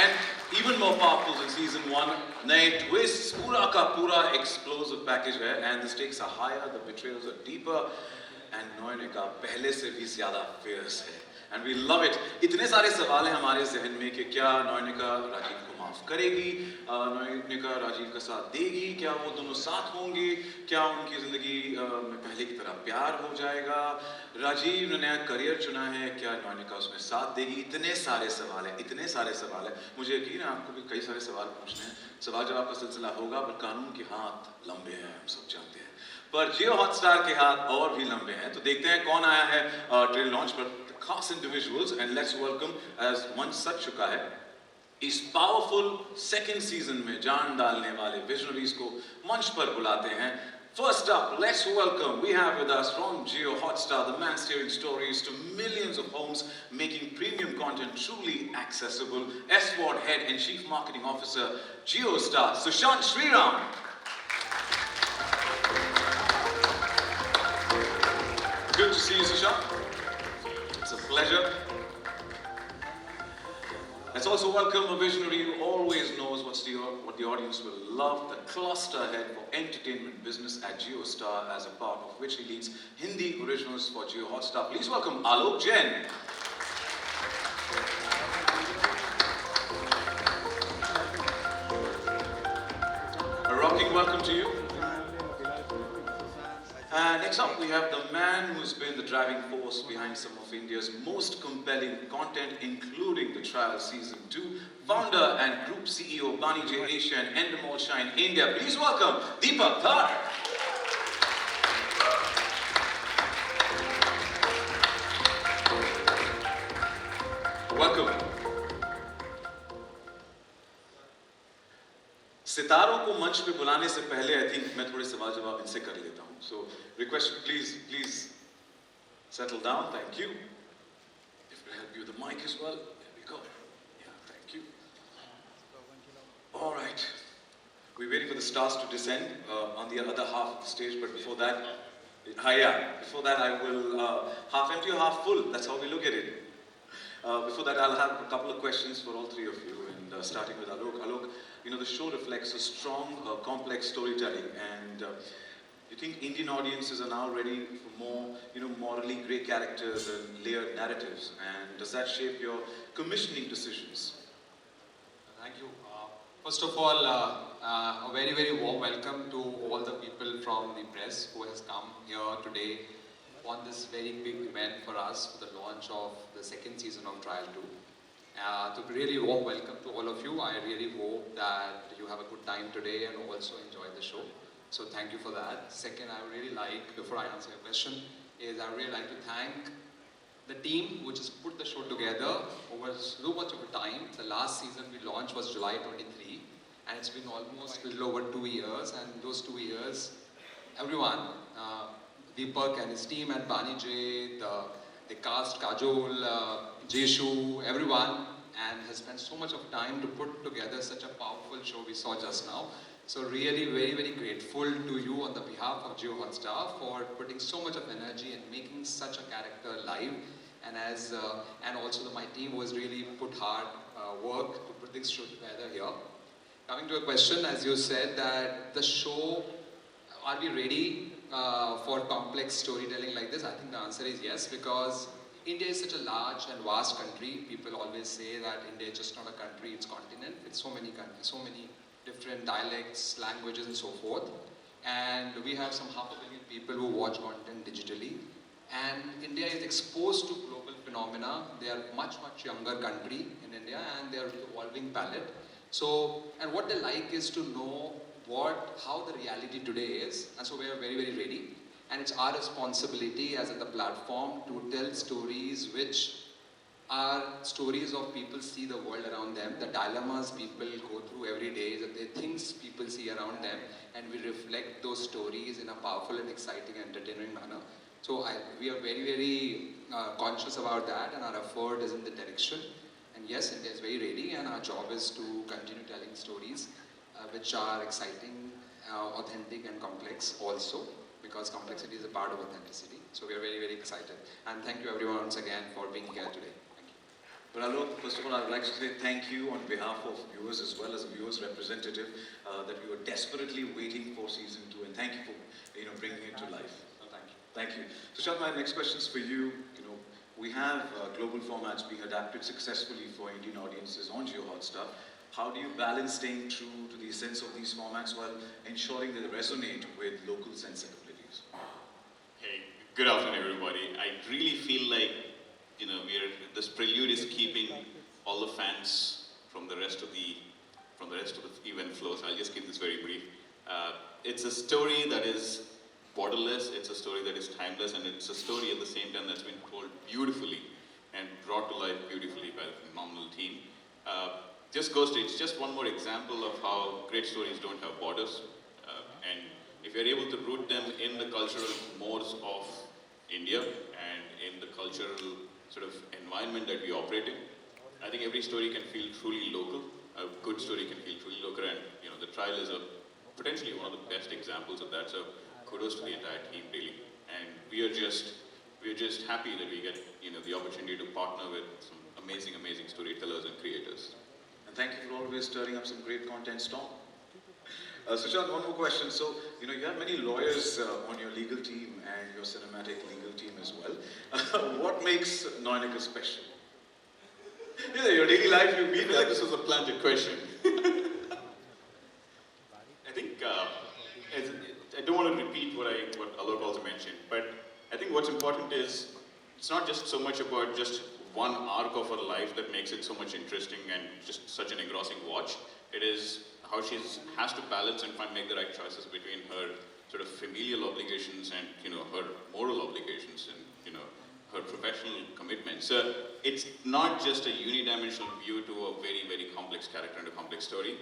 and even more powerful than season 1. नए twists, पूरा का पूरा explosive package है, and the stakes are higher, the betrayals are deeper, and नोएनिका पहले से भी ज़्यादा fierce है, and we love it. इतने सारे सवाल हैं हमारे जहन में कि क्या नोएनिका राजीव को माफ करेगी, नोएनिका राजीव का साथ देगी, क्या वो दोनों साथ होंगे, क्या उनकी जिंदगी में पहले की तरह प्यार हो जाएगा, राजीव ने नया करियर चुना है, क्या नोएनिका उसमें साथ देगी. इतने सारे सवाल हैं, इतने सारे सवाल हैं. मुझे यकीन है आपको भी कई सारे सवाल पूछने हैं. सवाल जवाब का सिलसिला होगा, पर कानून के हाथ लंबे हैं, हम सब जानते हैं, पर जियो हॉटस्टार के हाथ और भी लंबे हैं. तो देखते हैं कौन आया है ट्रेलर लॉन्च पर. खास individuals, and let's welcome, as मंच सज चुका है, इस पावरफुल सेकंड सीजन में जान डालने वाले विजनरीज को मंच पर बुलाते हैं. First up, let's welcome, we have with us from Jio Hotstar, the man steering stories to millions of homes, making premium content truly accessible, SWOT Head and Chief Marketing Officer, JioStar, Sushant Sriram. Good to see you, Sushant. It's a pleasure. Let's also welcome a visionary who always knows what the audience will love, the cluster head for entertainment business at JioStar, as a part of which he leads Hindi originals for Jio Hotstar. Please welcome Alok Jain. A rocking welcome to you. Next up, we have the man who's been the driving force behind some of India's most compelling content, including the Trial Season 2, founder and Group CEO, Bani J Asia and Endemol Shine India. Please welcome Deepak Dhar. Welcome. सितारों को मंच पे बुलाने से पहले I think मैं थोड़े सवाल जवाब इनसे कर लेता हूँ. So request, please settle down. Thank you. If we help you with the mic as well. There we go. Yeah, thank you. All right. We're waiting for the stars to descend on the other half of the stage, but before that, before that I will half empty or half full. That's how we look at it. Before that, I'll have a couple of questions for all three of you, and starting with Alok. Alok, you know, the show reflects a strong, complex storytelling, and you think Indian audiences are now ready for more, you know, morally grey characters and layered narratives, and does that shape your commissioning decisions? Thank you. First of all, a very, very warm welcome to all the people from the press who has come here today on this very big event for us for the launch of the second season of Trial 2. So really warm welcome to all of you. I really hope that you have a good time today and also enjoy the show. So thank you for that. Second, I would really like, before I answer your question, is I would really like to thank the team which has put the show together over so much of a time. The last season we launched was July 23, and it's been almost a little over 2 years, and those 2 years, everyone, Deepak and his team at Bani J, the cast, Kajol, Jeshu, everyone, and has spent so much of time to put together such a powerful show we saw just now. So really very, very grateful to you on the behalf of Jio Hotstar for putting so much of energy and making such a character live, and also my team who has really put hard work to put this show together here. Coming to a question, as you said, that the show, are we ready for complex storytelling like this? I think the answer is yes, because India is such a large and vast country. People always say that India is just not a country, it's a continent with so many countries, so many different dialects, languages and so forth. And we have some 500 million people who watch content digitally. And India is exposed to global phenomena. They are much, much younger country in India, and they are evolving palette. So, and what they like is to know how the reality today is, and so we are very, very ready. And it's our responsibility as at the platform to tell stories which are stories of people see the world around them, the dilemmas people go through every day, the things people see around them, and we reflect those stories in a powerful and exciting, entertaining manner. So we are very, very conscious about that, and our effort is in the direction. And yes, India is very ready, and our job is to continue telling stories which are exciting, authentic and complex also, because complexity is a part of authenticity. So we are very, very excited. And thank you everyone once again for being here today. Thank you. But Alok, first of all, I would like to say thank you on behalf of viewers as well as a viewers representative that we were desperately waiting for season 2, and thank you for bringing it to life. No, thank you. Thank you. Sushant, my next question is for you. We have global formats being adapted successfully for Indian audiences on Jio Hotstar. How do you balance staying true to the essence of these formats while ensuring that they resonate with local sensibilities? Hey, good afternoon, everybody. I really feel like this prelude is keeping all the fans from the rest of the event flow. So I'll just keep this very brief. It's a story that is borderless. It's a story that is timeless, and it's a story at the same time that's been told beautifully and brought to life beautifully by a phenomenal team. It's just one more example of how great stories don't have borders. And if you're able to root them in the cultural mores of India and in the cultural sort of environment that we operate in, I think every story can feel truly local. A good story can feel truly local, and the trial is potentially one of the best examples of that. So kudos to the entire team, really. And we are just happy that we get the opportunity to partner with some amazing storytellers and creators. And thank you for always stirring up some great content, Storm. Sushant, one more question. So, you have many lawyers on your legal team and your cinematic legal team as well. What makes Noinika special? Your daily life, you've been Like this was a planted question. I think I don't want to repeat what Alok also mentioned, but I think what's important is it's not just so much about just one arc of her life that makes it so much interesting and just such an engrossing watch. It is how she has to balance and make the right choices between her sort of familial obligations and her moral obligations and her professional commitments. So it's not just a unidimensional view to a very complex character and a complex story,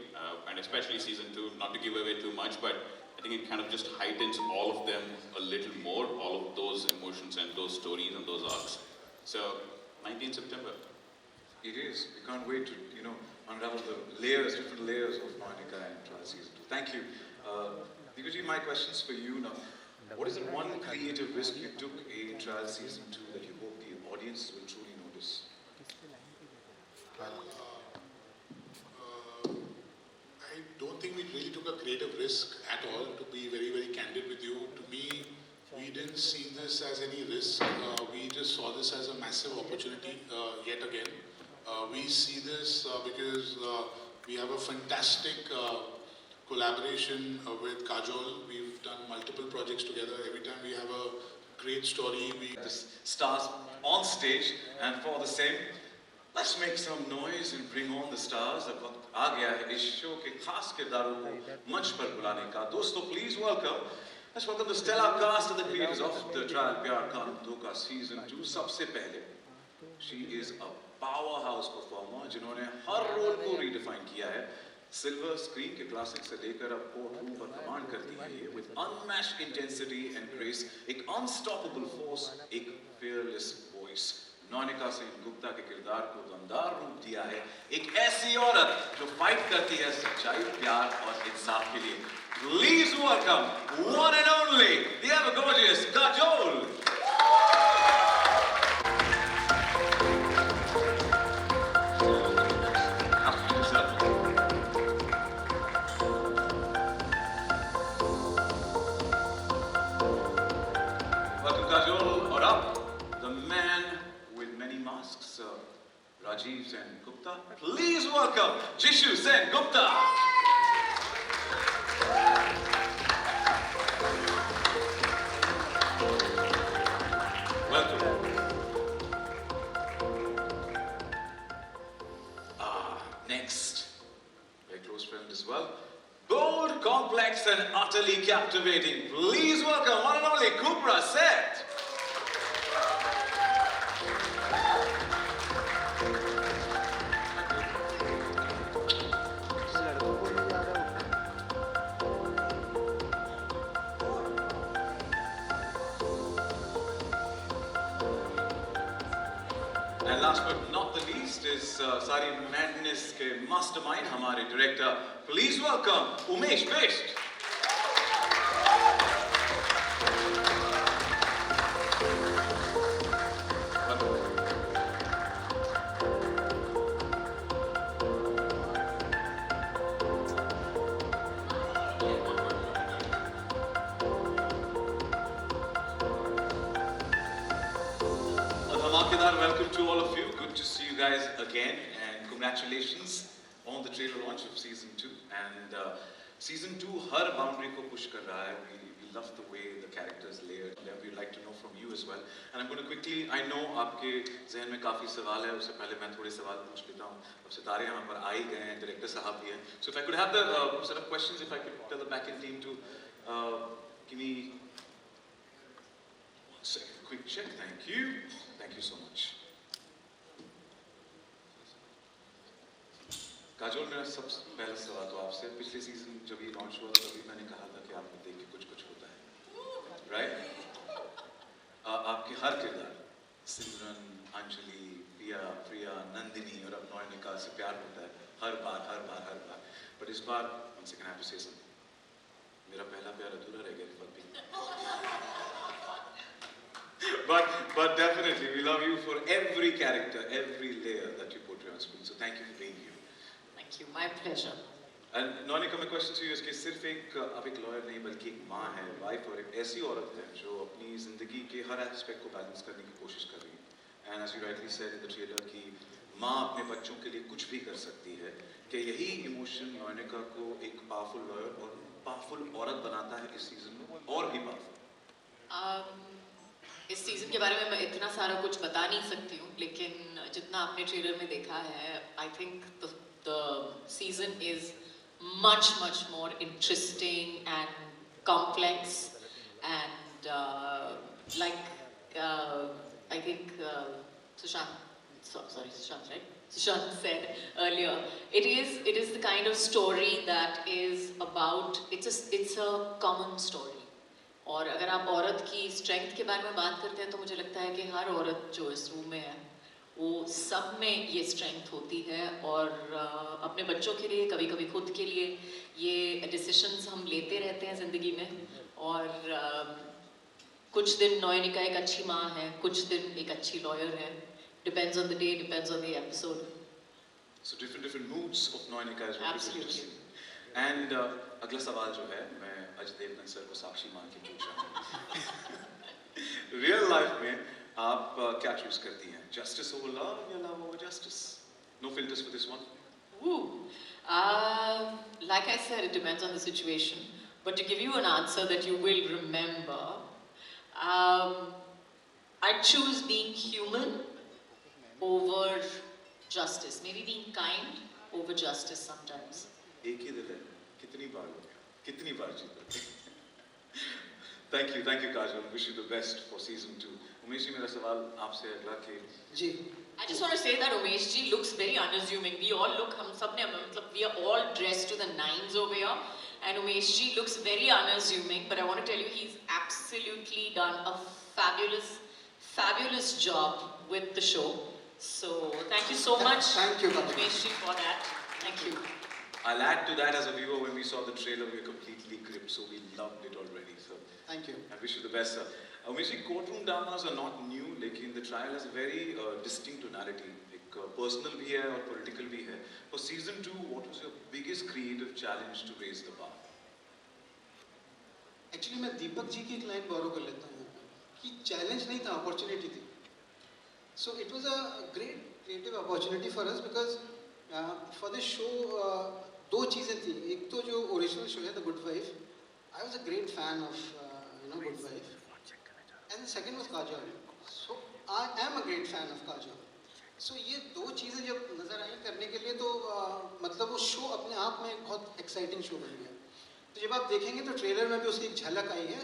and especially season 2. Not to give away too much, but I think it kind of just heightens all of them a little more, all of those emotions and those stories and those arcs. So 19th September. It is. We can't wait to, unravel the different layers of Noinika and Trial Season 2. Thank you. Dikuji, my question's for you now. What is the one creative risk you took in Trial Season 2 that you hope the audience will truly notice? I don't think we really took a creative risk at all, to be very candid with you. To me, we didn't see this as any risk. We just saw this as a massive opportunity yet again. We see this because we have a fantastic collaboration with Kajol. We've done multiple projects together. Every time we have a great story, The stars on stage, and for the same, let's make some noise and bring on the stars. अब वक्त आ गया है इस show के खास किरदारों को मंच पर बुलाने का. दोस्तों, please welcome the stellar cast of the creators of the Trial Pyar Kaanoon Dhoka Season 2. सबसे पहले, she is a powerhouse performer जिन्होंने हर रोल को redefine किया है. सिल्वर स्क्रीन के क्लासिक से लेकर अब कोर्ट रूम पर कमांड करती है ये with unmatched intensity and grace, एक unstoppable force, एक fearless voice. नौनिका सेन गुप्ता के किरदार को दमदार रूप दिया है. एक ऐसी औरत जो फाइट करती है सच्चाई, प्यार और इंसाफ के लिए. Please welcome one and only, the ever gorgeous Kajol. Welcome Kajol, or up, the man with many masks, Rajiv Sen Gupta. Please welcome Jishu Sen Gupta. Welcome. Next, very close friend as well. Bold, complex, and utterly captivating. Please welcome one and only Kubra Seth. And last but not the least is सारी madness के mastermind हमारे director. Please welcome Umesh Best. again, and congratulations on the trailer launch of season 2. And season 2 her boundary को push कर रहा है. We love the way the characters layered. And we'd like to know from you as well. And I'm going to quickly, I know आपके जहन में काफी सवाल है. उससे पहले मैं थोड़े सवाल पूछ लेता हूँ. अब सितारे यहाँ पर आ ही गए हैं, डायरेक्टर साहब भी हैं. So if I could have the set of questions, if I could tell the back end team to give me one second, quick check. Thank you. Thank you so much. Kajol, मेरा सबसे पहला सवाल तो आपसे, पिछले सीजन जब ये launch हुआ तभी मैंने कहा था कि आपको देख के कुछ कुछ होता है, राइट? आपके हर किरदार, सिमरन, अंजलि, प्रिया, नंदिनी और अब नयनिका से प्यार होता है हर बार. बट इस बार one second, I have to say something. मेरा पहला प्यार अधूरा रह गया रिफत भी. But definitely we love you for every character, every layer that you portray on screen. So thank you for being here. Thank you, my pleasure. And नॉनिका, my question to you is कि सिर्फ आप एक lawyer नहीं बल्कि एक माँ है, wife और एक ऐसी औरत है जो अपनी जिंदगी के हर एस्पेक्ट को बैलेंस करने की कोशिश कर रही है. And as you rightly said in the trailer कि माँ अपने बच्चों के लिए कुछ भी कर सकती है. कि यही इमोशन नॉनिका को एक पावरफुल लॉयर और पावरफुल औरत बनाता है इस सीजन में और भी पावरफुल. इस सीजन के बारे में मैं इतना सारा कुछ बता नहीं सकती हूँ, लेकिन जितना आपने ट्रेलर में देखा है, I think the season is much more interesting and complex, and I think Sushant said earlier, it is the kind of story that is about, it's a common story. और अगर आप औरत की स्ट्रेंथ के बारे में बात करते हैं तो मुझे लगता है कि हर औरत जो इस रूम में है वो सब में ये स्ट्रेंथ होती है, और अपने बच्चों के लिए, कभी कभी खुद के लिए ये डिसीशंस हम लेते रहते हैं ज़िंदगी में. और कुछ दिन नयनिका एक अच्छी माँ है, कुछ दिन एक अच्छी लॉयर है. Depends on the day, depends on the episode. So different moods of Noynika is Absolutely. interesting. And अगला सवाल जो है मैं अजय देवगन सर को साक्षी मान के पूछ रहा हूँ. रियल लाइफ में आप क्या चूज करती हैं? जस्टिस ओवर लव या love over justice? No filters for this one. Like I said, it depends on the situation. But to give you an answer that you will remember, I choose being human over justice. Maybe being kind over justice sometimes. एक ही दिल है, कितनी बार हो गया, कितनी बार जीता. Thank you Kajal. Wish you the best for season 2. Umesh ji, मेरा सवाल आपसे अगला कि जी, I just want to say that Umesh ji looks very unassuming. We all look, हम सब ने मतलब we are all dressed to the nines over here, and Umesh ji looks very unassuming. But I want to tell you, he's absolutely done a fabulous job with the show. So thank you so much, Thank you, Kamal. Umesh ji, for that. Thank you. I'll add to that as a viewer, when we saw the trailer, we were completely gripped, so we loved it already. So thank you. I wish you the best, sir. Umesh ji, courtroom dramas are not new, लेकिन the trial has a very distinct tonality. एक personal भी है और political भी है. For season 2, what was your biggest creative challenge to raise the bar? Actually मैं दीपक जी की एक लाइन बोरो कर लेता हूँ कि चैलेंज नहीं था, अपॉर्चुनिटी थी. So it was a great creative opportunity for us because for this show दो चीज़ें थी. एक तो जो ओरिजिनल शो है the Good Wife, I was a great fan of Good Wife, and second was Kajol. So I am a great fan of Kajol. So ये दो चीज़ें जब नज़र आई करने के लिए तो मतलब वो शो अपने आप में एक बहुत एक्साइटिंग शो बन गया. तो जब आप देखेंगे तो ट्रेलर में भी उसकी एक झलक आई है,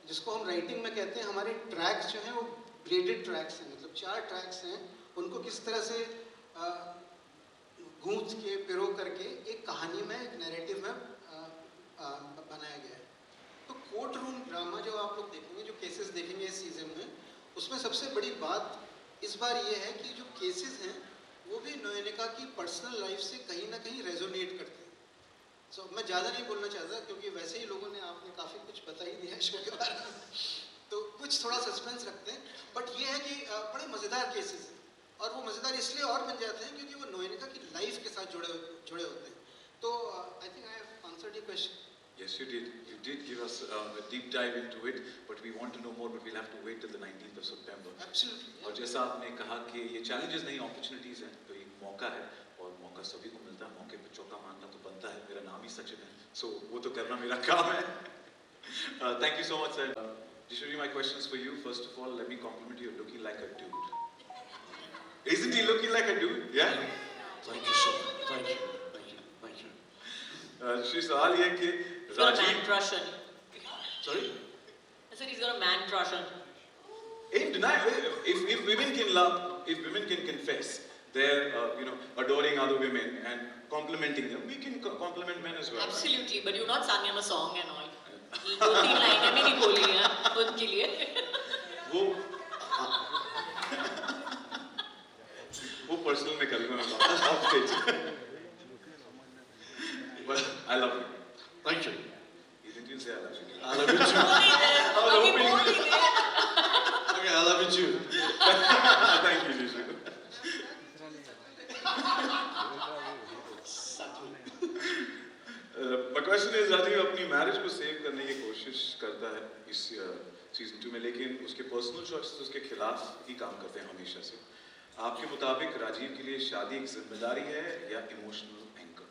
जिसको हम राइटिंग में कहते हैं हमारे ट्रैक्स जो हैं वो ब्रेडेड ट्रैक्स हैं. मतलब 4 ट्रैक्स हैं, उनको किस तरह से गूंथ के पिरो करके एक कहानी में, एक नैरेटिव में बनाया गया है. तो कोर्ट रूम ड्रामा जो आप लोग देखेंगे, जो केसेस देखेंगे इस सीजन में, उसमें सबसे बड़ी बात इस बार ये है कि जो केसेस हैं वो भी नयनिका की पर्सनल लाइफ से कहीं ना कहीं रेजोनेट करते हैं. सो मैं ज़्यादा नहीं बोलना चाहता क्योंकि वैसे ही लोगों ने आपने काफ़ी कुछ बता ही दिया है शो के बारे में, तो कुछ थोड़ा सस्पेंस रखते हैं. बट ये है कि बड़े मज़ेदार केसेस हैं, और वो मज़ेदार इसलिए और बन जाते हैं क्योंकि वो नयनिका की लाइफ के साथ जुड़े होते हैं. तो I think I have answered your question. Yes, you did. You did give us a deep dive into it, but we want to know more, but we'll have to wait till the 19th of September. Absolutely. और जैसा आपने कहा कि ये challenges नहीं, opportunities हैं, तो ये मौका है और मौका सभी को मिलता है, मौके पे चौका मारना तो बनता है, मेरा नाम ही सचिन है, so वो तो करना मेरा काम है. Thank you so much, sir. Jishuri, my questions for you. First of all, let me compliment you. You're looking like a dude. Isn't he looking like a dude? Yeah? Thank you so much. Thank you. Thank you. Thank you. Jishuri, सवाल ये है कि He's got a man Rajiv, crush on you. Sorry? I said he's got a man crush on you. in deny, if women can love, if women can confess they're adoring other women and complimenting them, we can compliment men as well. right? Absolutely, but you've not sung him a song and all. 2-3 लाइनें भी नहीं बोली हैं उनके लिए. वो personal में करूँगा मैं बात of stage. But I love you. Thank you. You didn't say I love you. I love you too. अभी बोल ही दे. Okay, I love you too. Thank you, Jishu. My question is, Rajiv अपनी मैरिज को save करने की कोशिश करता है इस सीजन 2 में, लेकिन उसके पर्सनल चॉइसेस उसके खिलाफ ही काम करते हैं हमेशा से. आपके मुताबिक राजीव के लिए शादी एक जिम्मेदारी है या emotional anchor?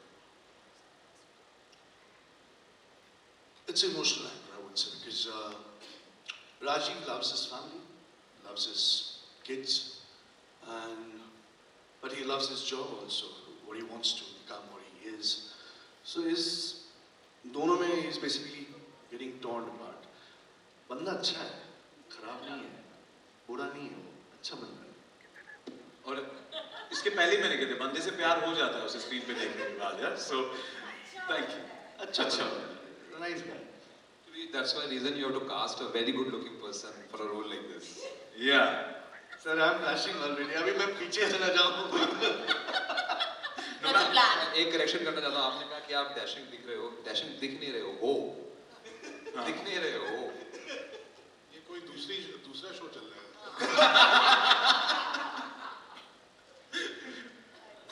It's emotional angle, I would say, because Rajiv loves his family, loves his kids, but he loves his job also, what he wants to become, what he is. So दोनों में he's basically getting torn apart. बंदा अच्छा है, खराब नहीं है, बुरा नहीं है, वो अच्छा बंदा है. और इसके पहले मैंने कहा था, बंदे से प्यार हो जाता है उसे स्क्रीन पे देखने के बाद यार. So thank you. अच्छा nice guy. That's why reason you have to cast a very good looking person for a role like this. Yeah. Sir, I'm blushing already. अभी मैं पीछे चला जाऊँ. That's a plan. एक करेक्शन करना चाहता हूँ. आपने कहा कि आप डैशिंग दिख रहे हो, डैशिंग दिख नहीं रहे हो, दिख नहीं रहे हो. ये कोई दूसरा शो चल रहा है.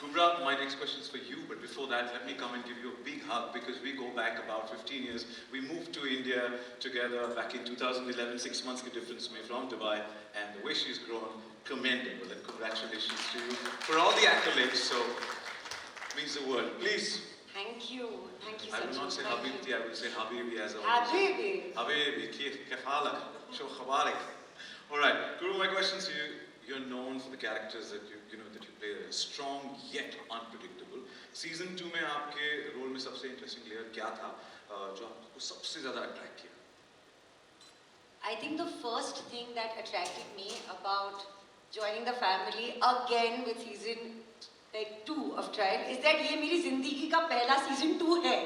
Kubra, my next question is for you, but before that, let me come and give you a big hug because we go back about 15 years. We moved to India together back in 2011, 6 months the difference made from Dubai, and the way she's grown, commendable, and congratulations to you for all the accolades. So, means the world. Please. Thank you. Thank you, I will not say Sachin. Thank Habibti, you. I will say Habibi as always. Habibi. Habibi, kif halak? Sho khabarik? All right, Guru, my question to you. You're known for the characters that you play. They're strong yet unpredictable. Season 2 में आपके role में सबसे interesting layer क्या था जो आपको सबसे ज़्यादा अट्रैक्ट किया? I think the first thing that attracted me about joining the family again with season 2 of Trial is that ये मेरी जिंदगी का पहला season 2 है.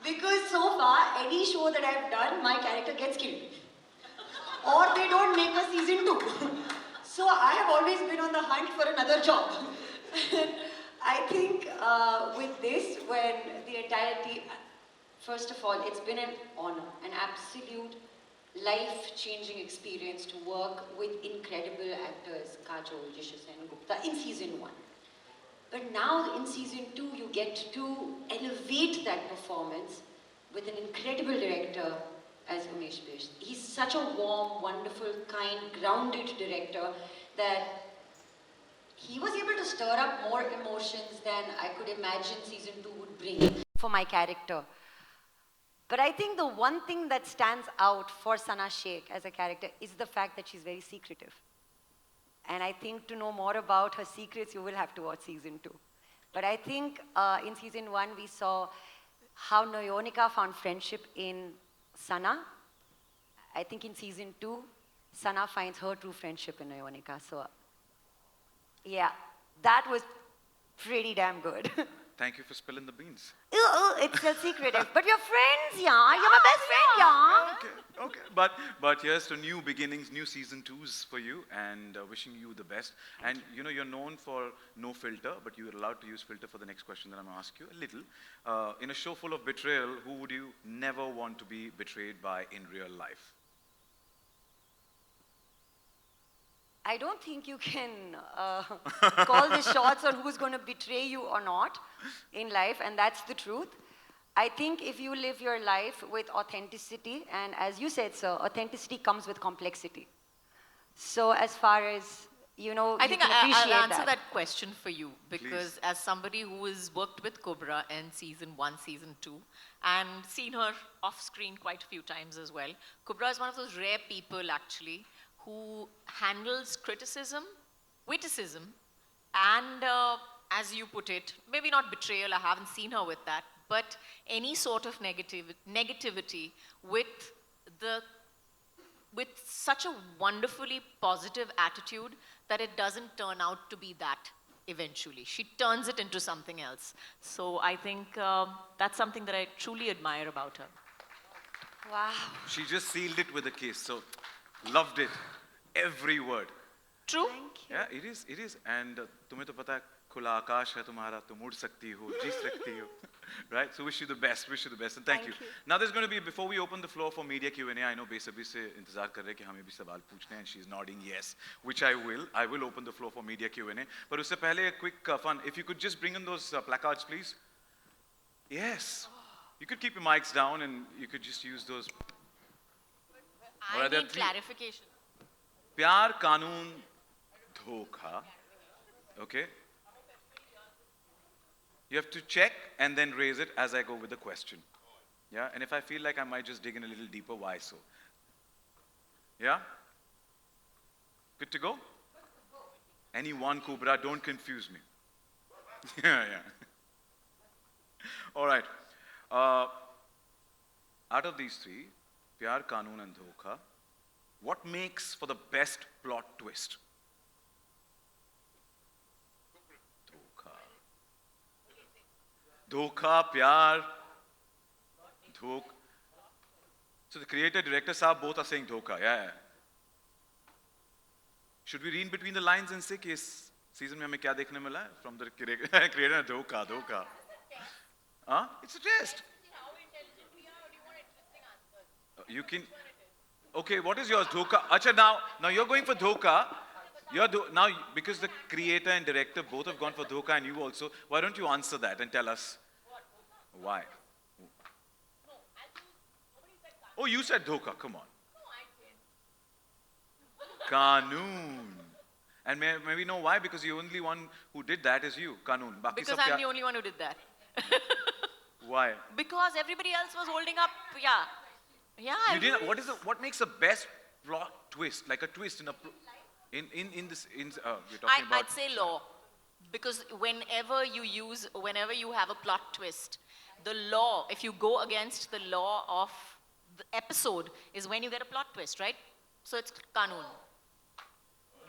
Because so far any show that I've done, my character gets killed, or they don't make a season 2. So I have always been on the hunt for another job. I think with this, when the entirety, first of all, it's been an honor, an absolute life-changing experience to work with incredible actors, Kajol, Jishu Sen, Gupta, in season 1. But now in season 2, you get to elevate that performance with an incredible director as Umesh Bish. He's such a warm, wonderful, kind, grounded director that he was able to stir up more emotions than I could imagine season 2 would bring for my character. But I think the one thing that stands out for Sana Sheikh as a character is the fact that she's very secretive. And I think to know more about her secrets, you will have to watch season 2. But I think in season 1, we saw how Nayonika found friendship in Sana. I think in season 2, Sana finds her true friendship in Nayonika. So, yeah, that was pretty damn good. Thank you for spilling the beans. It's still secretive. But you're friends, yeah. You're my best friend, yeah. Okay. But here's to new beginnings, new season 2s for you, and wishing you the best. And you're known for no filter, but you're allowed to use filter for the next question that I'm going to ask you a little. In a show full of betrayal, who would you never want to be betrayed by in real life? I don't think you can call the shots on who's going to betray you or not in life, and that's the truth. I think if you live your life with authenticity, and as you said, sir, authenticity comes with complexity. So as far as you know, I you think can I'll appreciate answer that. that question for you because as somebody who has worked with Cobra in season 1, season 2, and seen her off screen quite a few times as well, Cobra is one of those rare people actually who handles witticism, and as you put it, maybe not betrayal, I haven't seen her with that, but any sort of negativity with the with such a wonderfully positive attitude that it doesn't turn out to be that eventually. She turns it into something else. So I think that's something that I truly admire about her. Wow. She just sealed it with a kiss. So loved it. Every word. True? Thank you. Yeah, it is. It is. And तुम्हें तो पता है खुला आकाश है तुम्हारा तुम उड़ सकती हो जी सकती हो. Right? So wish you the best. Wish you the best. And thank you. Now there's going to be, before we open the floor for media Q&A, I know बेसब्री से इंतजार कर रहे हैं कि हमें भी सवाल पूछने हैं. And she's nodding yes, which I will. I will open the floor for media Q&A. But उससे पहले a quick fun. If you could just bring in those placards, please. Yes. You could keep your mics down and you could just use those. I Alright, there are need three- clarification. प्यार कानून धोखा. Okay? You have to check and then raise it as I go with the question. Yeah? And if I feel like I might just dig in a little deeper, why so? Yeah? Good to go? Any one, Cobra, don't confuse me. Yeah, yeah. All right. Out of these three, Pyar, Kaanoon and Dhokha, what makes for the best plot twist? Dhokha. Dhokha, Pyar, Dhok. So the creator, director, sahab, both are saying Dhokha. Yeah, yeah. Should we read between the lines and say कि इस season में हमें क्या देखने मिला है? From the creator, Dhokha, Dhokha. Huh? It's a test. You can. Okay, what is yours? Dhokha. Acha, now you're going for Dhokha. Now, because the creator and director both have gone for Dhokha and you also, why don't you answer that and tell us why? Oh, you said Dhokha. Come on. Kaanoon. And may we know why? Because the only one who did that is you, Kaanoon. Baki Because sab I'm kya- the only one who did that. Why? Because everybody else was holding up, yeah. Yeah, I You didn't. really- What makes the best plot twist? Like a twist in a in this we're talking about. I'd say law. Because whenever you have a plot twist, the law, if you go against the law of the episode, is when you get a plot twist, right? So it's Kaanoon.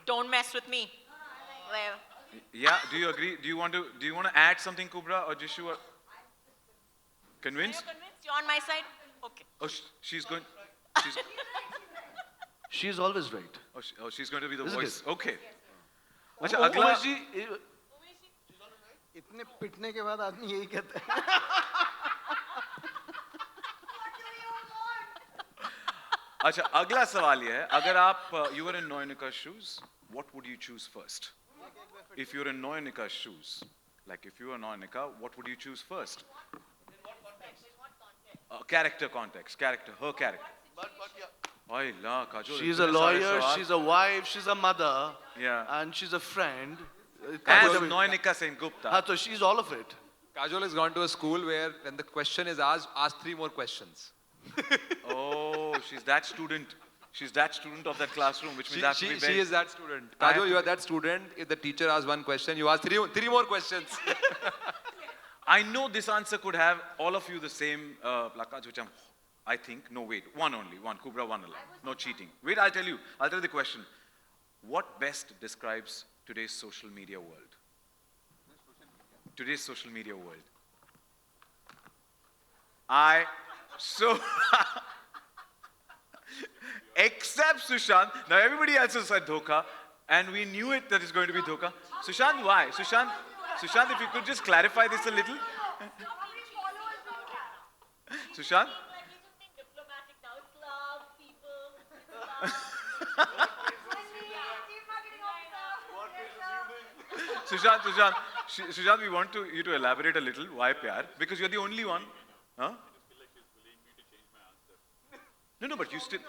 Don't mess with me. Well, Yeah. Do you agree? Do you want to add something, Kubra, or just you are convinced? you're convinced? You're on my side? Okay. Oh, she's going. She's, She's always right. she's going to be the Isn't voice. it? Okay. Oh, अच्छा अगला Umesh ji, इतने पिटने के बाद आदमी यही कहता है. अच्छा अगला सवाल ये है अगर आप you were in Noyanika's shoes, what would you choose first? If you're in Noyanika's shoes, like if you were Noyanika, what would you choose first? Character context, her character. Oy la, Kajol, she's a इतने सारे lawyer, सवाल. she's a wife, she's a mother, Yeah. and she's a friend. As Noyanika Sengupta. हाँ, तो she's all of it. Kajol has gone to a school where when the question is asked, ask 3 more questions. Oh, she's that student. She's that student of that classroom, which means She, that to be she, very. she is that student. I have Kajol, to you are be- that student. If the teacher asks 1 question, you ask three more questions. I know this answer could have all of you the same placards, which I think. No, wait, one only, one. Kubra, one alone. No cheating. Wait, I'll tell you the question. What best describes today's social media world? Today's social media world. Except Sushant. Now everybody else has said Dhokha, and we knew it that it's going to be Dhokha. Sushant, why? Sushant, if you could just clarify this a little. Sushant? Sushant, we want you to elaborate a little. Why pyar? Because you're the only one. Huh? No, but you still.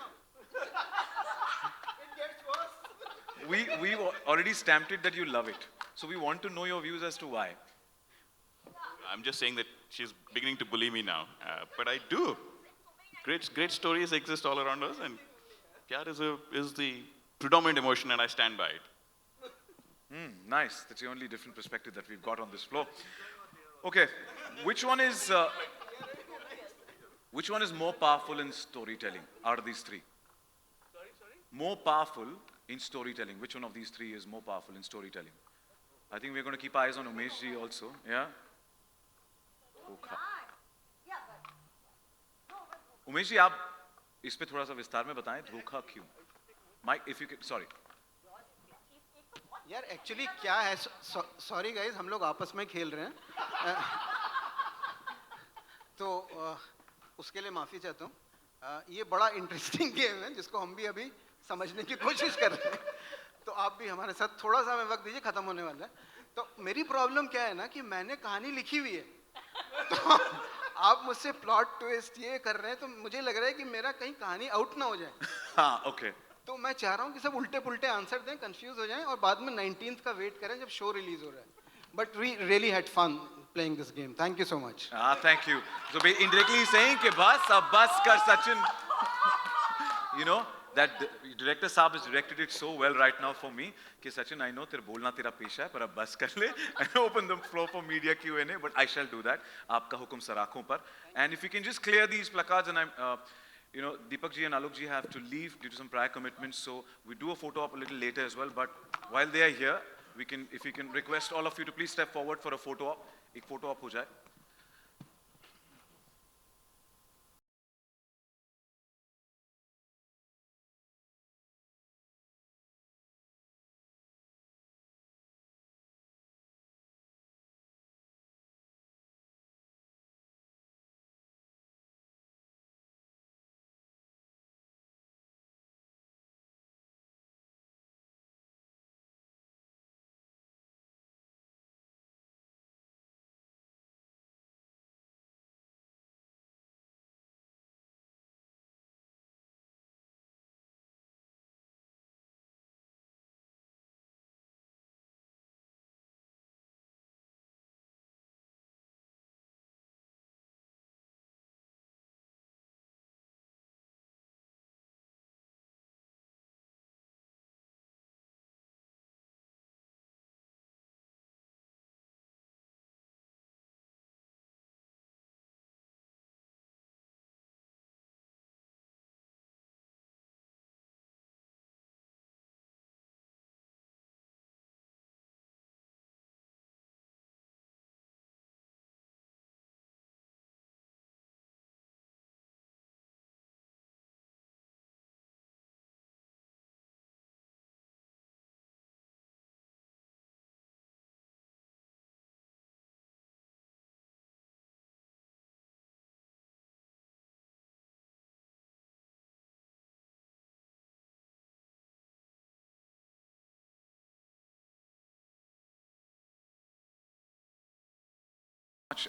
we already stamped it that you love it. So we want to know your views as to why. I'm just saying that she's beginning to bully me now, but I do. Great stories exist all around us, and pyar is the predominant emotion, and I stand by it. Nice. That's the only different perspective that we've got on this floor. Okay, which one is more powerful in storytelling out of these three? More powerful in storytelling. Which one of these three is more powerful in storytelling? I think we're going to keep eyes on Umesh ji also. Yeah. धोखा. उमेश जी आप इस पे थोड़ा सा विस्तार में बताएं धोखा क्यों? Mike, if you could, sorry. यार एक्चुअली क्या है, सॉरी गाइस, हम लोग आपस में खेल रहे हैं तो उसके लिए माफ़ी चाहता हूँ. ये बड़ा इंटरेस्टिंग गेम है जिसको हम भी अभी समझने की कोशिश कर रहे हैं, तो आप भी हमारे साथ थोड़ा सा वक्त दीजिए, ख़त्म होने वाला है. तो मेरी प्रॉब्लम क्या है ना कि मैंने कहानी लिखी हुई है, तो आप मुझसे प्लॉट ट्विस्ट ये कर रहे हैं, तो मुझे लग रहा है कि मेरा कहीं कहानी आउट ना हो जाए. हाँ, ओके. तो मैं चाह रहा हूँ कि सब उल्टे पुल्टे आंसर दें, कंफ्यूज हो जाएं और बाद में 19th का वेट करें जब शो रिलीज हो रहा है. But we really had fun playing this game. Thank you so much. Thank you. So indirectly saying कि बस कर Sachin. You know that the director साहब has directed it so well right now for me कि Sachin, I know तेरा बोलना तेरा पेशा है पर अब बस कर ले. And open the floor for media Q&A, but I shall do that. आपका हुक्म सर आँखों पर. And if you can just clear these placards, and I'm you know, Deepak ji and Alok ji have to leave due to some prior commitments, so we do a photo op a little later as well. But while they are here, we can, if we can request all of you to please step forward for a photo op. एक photo op हो जाए.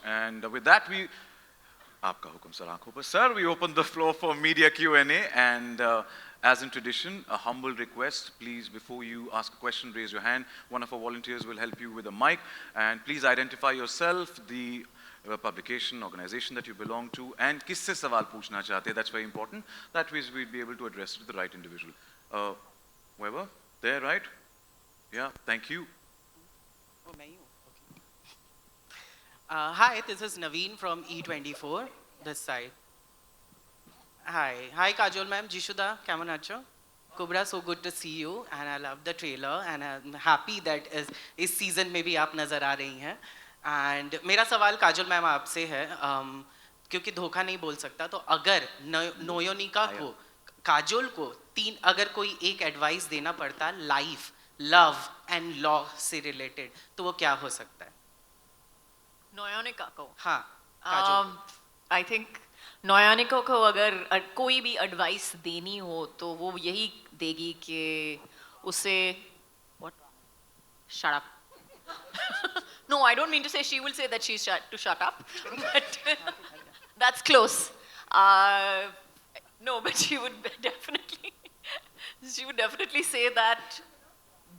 And with that, आपका हुक्म sir आँखों पर. Sir, we open the floor for media Q&A, and as in tradition, a humble request, please, before you ask a question, raise your hand. One of our volunteers will help you with a mic, and please identify yourself, the publication, organization that you belong to, and किससे सवाल पूछना चाहते हैं. That's very important. That way we'll be able to address it to the right individual. Whoever? There, right? Yeah, thank you. Oh, मैं ही हूँ. Hi, this is Naveen from E24, this side. Hi Kajol ma'am, Jishuda, কেমন আছো? Kubra, so good to see you, and I love the trailer, and I'm happy that इस season में भी आप नजर आ रही हैं. And मेरा सवाल काजोल मैम आपसे है, क्योंकि धोखा नहीं बोल सकता, तो अगर नोयोनिका को, काजोल को अगर कोई एक एडवाइस देना पड़ता लाइफ, लव एंड लॉ से रिलेटेड, तो वो क्या हो सकता है? नोयोनिका को? हाँ. आई थिंक नोयोनिका को अगर कोई भी एडवाइस देनी हो तो वो यही देगी कि उसे what? Shut up. No, I don't mean to say she will say that she's to shut up, but that's close. No, but she would definitely say that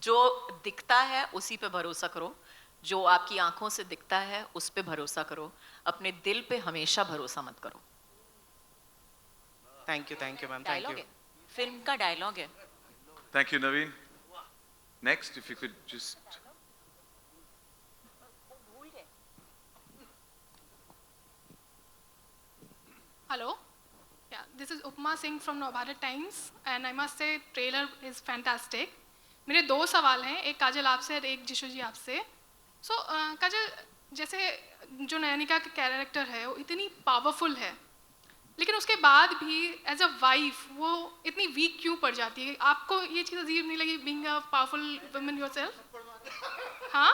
जो दिखता है उसी पे भरोसा करो, जो आपकी आंखों से दिखता है उस पे भरोसा करो, अपने दिल पे हमेशा भरोसा मत करो। Thank you ma'am, thank dialogue you. है, फिल्म का डायलॉग है। Thank you, Naveen. Next, if you could just. Hello. Yeah, this is Upma Singh from Navbharat Times, and I must say trailer is fantastic. मेरे दो सवाल हैं, एक काजल आपसे और एक जिशु जी आपसे। So काजल, जैसे जो नयनिका का कैरेक्टर है वो इतनी पावरफुल है, लेकिन उसके बाद भी एज अ वाइफ वो इतनी वीक क्यों पड़ जाती है? आपको ये चीज़ अजीब नहीं लगी being a powerful woman yourself? हाँ,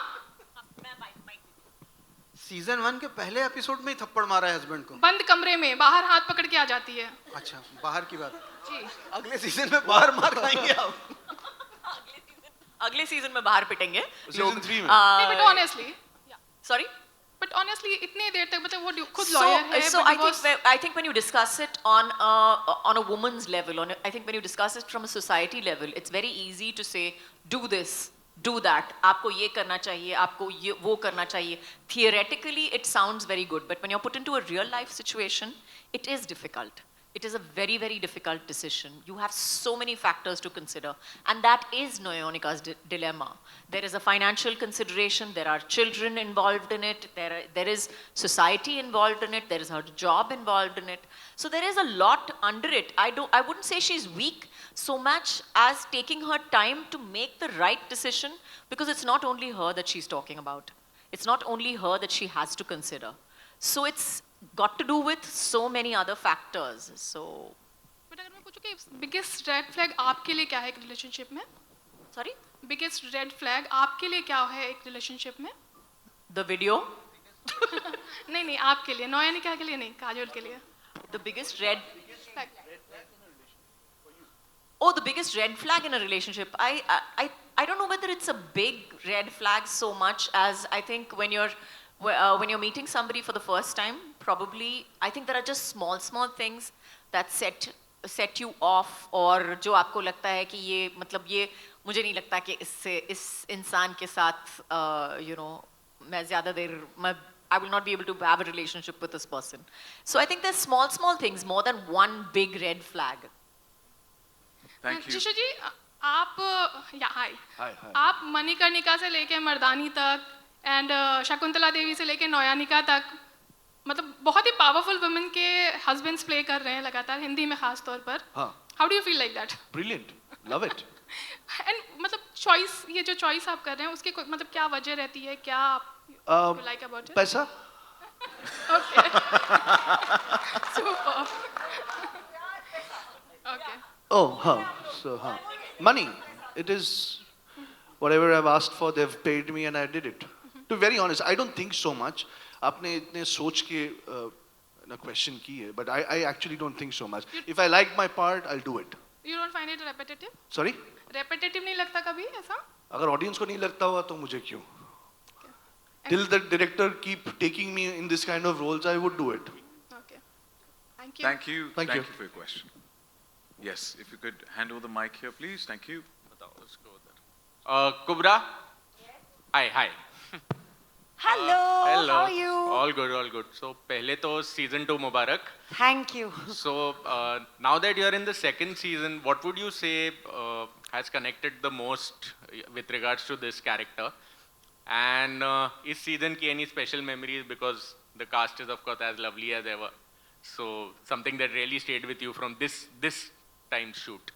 सीजन 1 के पहले एपिसोड में ही थप्पड़ मारा है हस्बैंड को। बंद कमरे में बाहर हाथ पकड़ के आ जाती है अच्छा, बाहर की बात। जी। अगले सीजन में बाहर मार खाएंगे आप। अगले सीजन में बाहर पिटेंगे सीजन 3 में। नहीं, but honestly, sorry, but honestly इतने देर तक मतलब वो खुद लॉयर है, so but divorce- I think when you discuss it on a woman's level, I think when you discuss it from a society level, it's very easy to say do this, do that. आपको ये करना चाहिए, आपको ये वो करना चाहिए. Theoretically, it sounds very good, but when you're put into a real life situation, it is difficult. It is a very, very difficult decision. You have so many factors to consider, and that is Noyonika's dilemma. There is a financial consideration, there are children involved in it, there is society involved in it, there is her job involved in it. So there is a lot under it. I wouldn't say she's weak so much as taking her time to make the right decision, because it's not only her that she's talking about. It's not only her that she has to consider. So it's got to do with so many other factors. So, but अगर मैं पूछूं कि biggest red flag आपके लिए क्या है एक relationship में? sorry, बिगेस्ट रेड फ्लैग आपके लिए क्या है एक रिलेशनशिप में? the video, नहीं, आपके लिए, नयनिका के लिए नहीं, काजोल के लिए। the biggest red, Flag. oh, the biggest red flag in a relationship. I don't know whether it's a big red flag so much as I think when you're meeting somebody for the first time, probably I think there are just small things that set you off, और जो आपको लगता है कि ये मतलब ये मुझे नहीं लगता कि इस इंसान के साथ मैं ज़्यादा देर I will not be able to have a relationship with this person. So I think there's small things more than one big red flag. Thank you. जिशु जी, आप हाय, Hi. आप मणिकर्णिका से लेके मर्दानी तक एंड शकुंतला देवी से लेके नयनिका तक मतलब बहुत ही पावरफुल वुमेन के हस्बैंड्स प्ले कर रहे हैं लगातार, हिंदी में खास तौर पर। हाँ। How do you feel like that? Brilliant. Love it. And मतलब चॉइस, ये जो चॉइस आप कर रहे हैं उसकी मतलब क्या वजह रहती है, क्या you like about it? पैसा? Okay. Super. Okay. Oh, huh. So, huh. Money. It is whatever I've asked for, they've paid me and I did it. To be very honest, I don't think so much. आपने इतने सोच के question की है, but I actually don't think so much. If I like my part, I'll do it. You don't find it repetitive? Sorry? Repetitive नहीं लगता कभी ऐसा? अगर ऑडियंस को नहीं लगता हुआ तो मुझे क्यों? Till the director keep taking me in this kind of roles, I would do it. Okay. Thank you. Thank you. Thank you. For your question. Yes, if you could hand over the mic here, please. Thank you. Kubra? Hi. Hello, Hello. how are you? All good. So, pehle to season 2 Mubarak. Thank you. So, now that you're in the second season, what would you say has connected the most with regards to this character? And is season ki any special memories, because the cast is of course as lovely as ever. So, something that really stayed with you from this time shoot.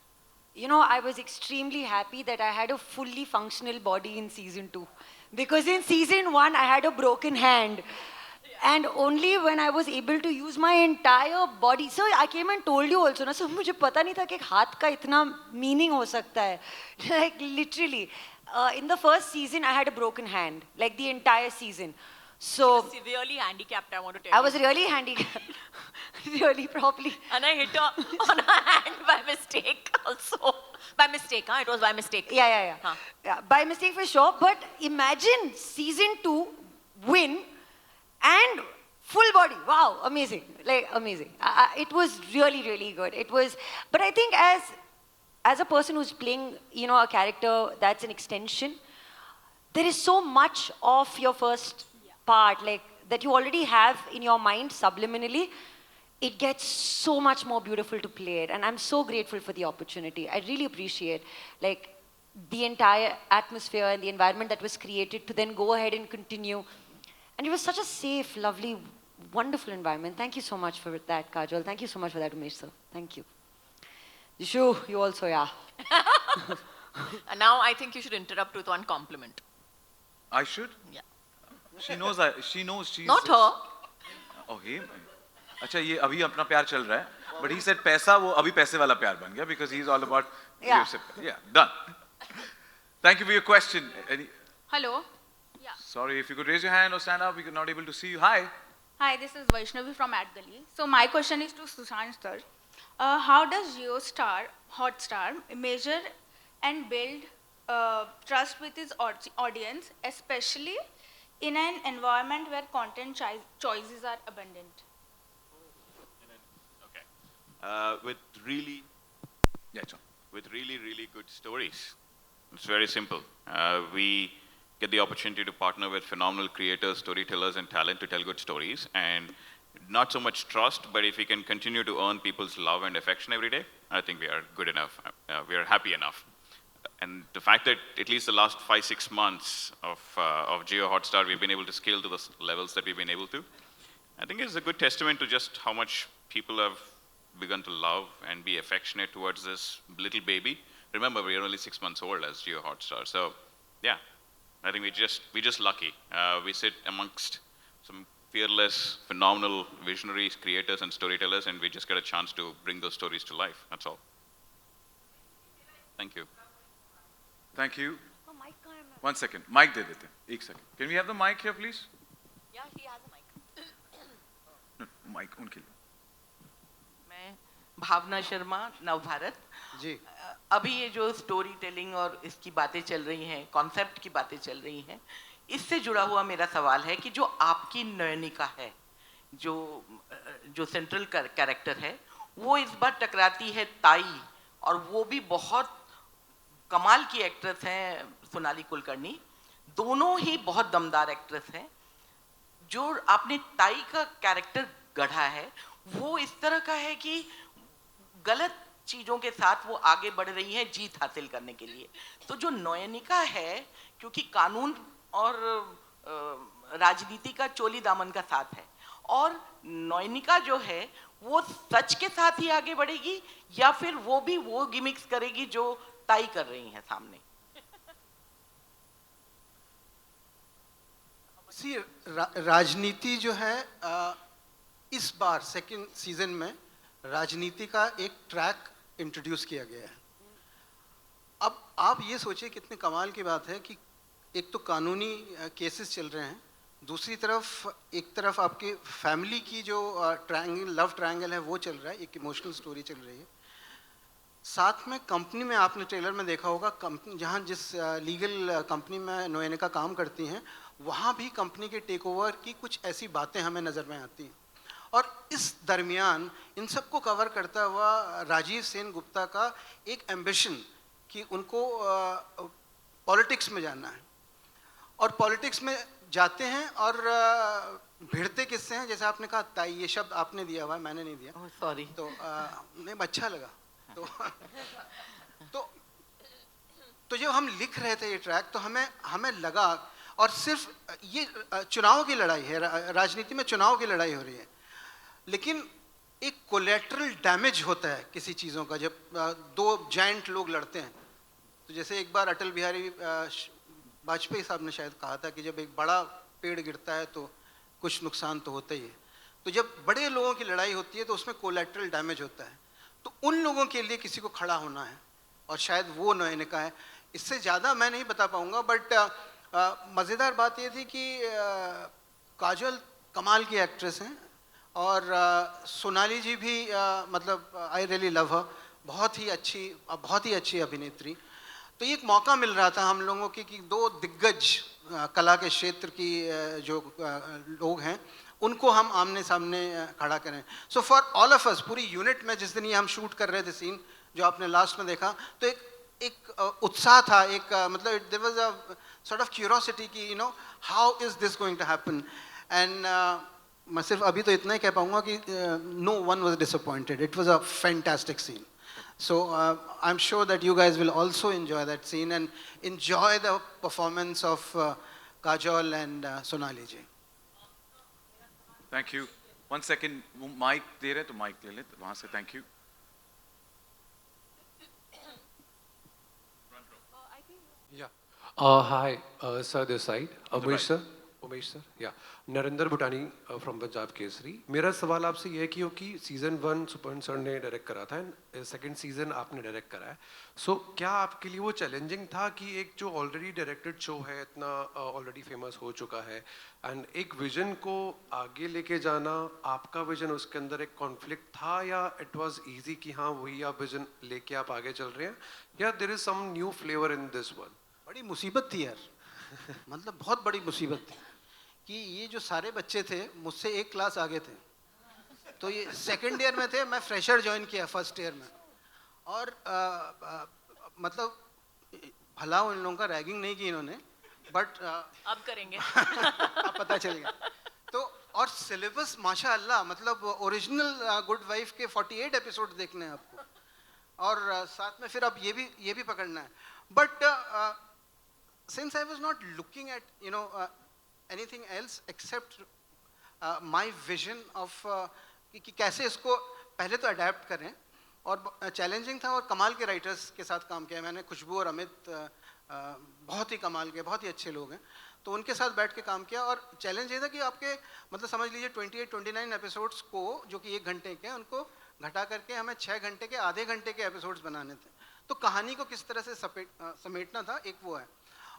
You know, I was extremely happy that I had a fully functional body in season 2. Because in season 1, I had a broken hand. And only when I was able to use my entire body. So I came and told you also, na, so मुझे पता नहीं था कि हाथ का इतना meaning हो सकता है. Like literally. In the first season, I had a broken hand. Like the entire season. So severely handicapped, I want to tell I you. was really handicapped. Really, probably. And I hit her on her hand by mistake also. By mistake, huh? It was by mistake. Yeah. Huh. Yeah, by mistake for sure. But imagine season 2 win and full body. Wow, amazing. Like amazing. It was really, really good. It was, but I think as as a person who's playing, you know, a character that's an extension, there is so much of your first part, like, that you already have in your mind subliminally. It gets so much more beautiful to play it. And I'm so grateful for the opportunity. I really appreciate, like, the entire atmosphere and the environment that was created to then go ahead and continue. And it was such a safe, lovely, wonderful environment. Thank you so much for that, Kajol. Thank you so much for that, Umesh sir. Thank you. Jishu, you also, yeah. And now I think you should interrupt with one compliment. I should? Yeah. She knows she's... Not her. Oh, him? अच्छा ये अभी अपना प्यार चल रहा है, but he said पैसा वो अभी पैसे वाला प्यार बन गया because he's all about Yeah. Yeah, done. Thank you for your question. Hello. Sorry, if you could raise your hand or stand up, we are not able to see you. Hi. Hi, this is Vaishnavi from AdGully. So my question is to Sushant sir. How does JioStar, Hotstar measure and build trust with its audience, especially in an environment where content choices are abundant? Okay. With really good stories. It's very simple. We get the opportunity to partner with phenomenal creators, storytellers, and talent to tell good stories. And not so much trust, but if we can continue to earn people's love and affection every day, I think we are good enough. We are happy enough. And the fact that at least the last 5-6 months of Jio Hotstar, we've been able to scale to the levels that we've been able to, I think is a good testament to just how much people have begun to love and be affectionate towards this little baby. Remember, we are only 6 months old as Jio Hotstar. So, yeah, I think we're just lucky. We sit amongst some fearless, phenomenal visionaries, creators, and storytellers, and we just get a chance to bring those stories to life. That's all. Thank you. Thank you. One second. Mic दे देते हैं. एक second. Can we have the mic here, please? Yeah, he has a mic. No, mic उनके लिए. मैं भावना शर्मा, नवभारत जी. अभी ये जो story telling और इसकी बातें चल रही हैं, कॉन्सेप्ट की बातें चल रही हैं, इससे जुड़ा हुआ मेरा सवाल है कि जो आपकी नयनिका है, जो सेंट्रल कैरेक्टर है, वो इस बार टकराती है ताई, और वो भी बहुत कमाल की एक्ट्रेस हैं, सोनाली कुलकर्णी. दोनों ही बहुत दमदार एक्ट्रेस हैं. जो आपने ताई का कैरेक्टर गढ़ा है, वो इस तरह का है कि गलत चीज़ों के साथ वो आगे बढ़ रही हैं जीत हासिल करने के लिए. तो जो नयनिका है, क्योंकि कानून और राजनीति का चोली दामन का साथ है, और नयनिका जो है वो सच के साथ ही आगे बढ़ेगी, या फिर वो भी वो गिमिक्स करेगी जो ताई कर रही हैं सामने. राजनीति जो है इस बार सेकंड सीजन में राजनीति का एक ट्रैक इंट्रोड्यूस किया गया है. अब आप ये सोचिए कितने कमाल की बात है कि एक तो कानूनी केसेस चल रहे हैं, दूसरी तरफ एक तरफ आपके फैमिली की जो लव ट्रायंगल है वो चल रहा है, एक इमोशनल स्टोरी चल रही है. साथ में कंपनी में आपने ट्रेलर में देखा होगा, कंपनी जहाँ जिस लीगल कंपनी में नयनिका काम करती हैं, वहाँ भी कंपनी के टेक ओवर की कुछ ऐसी बातें हमें नज़र में आती हैं. और इस दरमियान इन सबको कवर करता हुआ राजीव सेन गुप्ता का एक एम्बिशन कि उनको पॉलिटिक्स में जाना है, और पॉलिटिक्स में जाते हैं और भिड़ते किससे हैं, जैसे आपने कहा ताई, ये शब्द आपने दिया हुआ है, मैंने नहीं दिया. सॉरी. तो नहीं, अच्छा लगा. तो जब हम लिख रहे थे ये ट्रैक, तो हमें लगा, और सिर्फ ये चुनाव की लड़ाई है, राजनीति में चुनाव की लड़ाई हो रही है, लेकिन एक कोलेटरल डैमेज होता है किसी चीज़ों का जब दो जायंट लोग लड़ते हैं. तो जैसे एक बार अटल बिहारी वाजपेयी साहब ने शायद कहा था कि जब एक बड़ा पेड़ गिरता है तो कुछ नुकसान तो होता ही है. तो जब बड़े लोगों की लड़ाई होती है तो उसमें कोलेटरल डैमेज होता है. तो उन लोगों के लिए किसी को खड़ा होना है, और शायद वो नयनिका है. इससे ज़्यादा मैं नहीं बता पाऊँगा, बट मज़ेदार बात ये थी कि काजल कमाल की एक्ट्रेस हैं, और सोनाली जी भी मतलब आई रियली लव हर, बहुत ही अच्छी अभिनेत्री. तो ये एक मौका मिल रहा था हम लोगों की कि दो दिग्गज कला के क्षेत्र की जो लोग हैं उनको हम आमने सामने खड़ा करें. So for all of us, पूरी यूनिट में जिस दिन ये हम शूट कर रहे थे सीन, जो आपने लास्ट में देखा, तो एक उत्साह था, एक मतलब there was a sort of curiosity कि you know how is this going to happen. And मैं सिर्फ अभी तो इतना ही कह पाऊंगा कि no one was disappointed. It was a fantastic scene. So I'm sure that you guys will also enjoy that scene and enjoy the performance of Kajol and Sonali ji. Thank you. 1 second, वो mic दे रहे तो mic ले ले वहाँ से. Thank you. Hi, sir, this side. Umesh sir. Umesh sir, या नरेंद्र भूटानी from Punjab Kesari. मेरा सवाल आपसे ये है कि सीज़न 1 सुपर्ण सर ने डायरेक्ट करा था एंड सेकंड सीज़न आपने डायरेक्ट करा है. सो क्या आपके लिए वो चैलेंजिंग था कि एक जो ऑलरेडी डायरेक्टेड शो है, इतना ऑलरेडी फेमस हो चुका है, एंड एक विजन को आगे लेके जाना, आपका विजन उसके अंदर एक कॉन्फ्लिक्ट था, या इट वाज इजी कि हाँ वही आप विजन लेके आप आगे चल रहे हैं, या there is some new flavour in this one? बड़ी मुसीबत थी यार. मतलब बहुत बड़ी मुसीबत थी कि ये जो सारे बच्चे थे मुझसे एक क्लास आगे थे. तो ये सेकंड ईयर में थे, मैं फ्रेशर ज्वाइन किया फर्स्ट ईयर में. और मतलब भला उन लोगों का रैगिंग नहीं की इन्होंने, बट अब करेंगे. अब पता चल गया. तो और सिलेबस माशाअल्लाह, मतलब ओरिजिनल गुड वाइफ के 48 एपिसोड देखने हैं आपको, और साथ में फिर अब ये भी पकड़ना है. But since I was not looking at you know anything else except my vision of कि कैसे इसको पहले तो अडेप्ट करें. और चैलेंजिंग था, और कमाल के राइटर्स के साथ काम किया मैंने. खुशबू और अमित बहुत ही कमाल के, बहुत ही अच्छे लोग हैं, तो उनके साथ बैठ के काम किया. और चैलेंज ये था कि आपके मतलब समझ लीजिए 28-29 एपिसोड्स को, जो कि 1 घंटे के, उनको घटा करके हमें 6 घंटे के, आधे घंटे के एपिसोड्स बनाने थे. तो कहानी को किस तरह से समेटना था, एक वो है.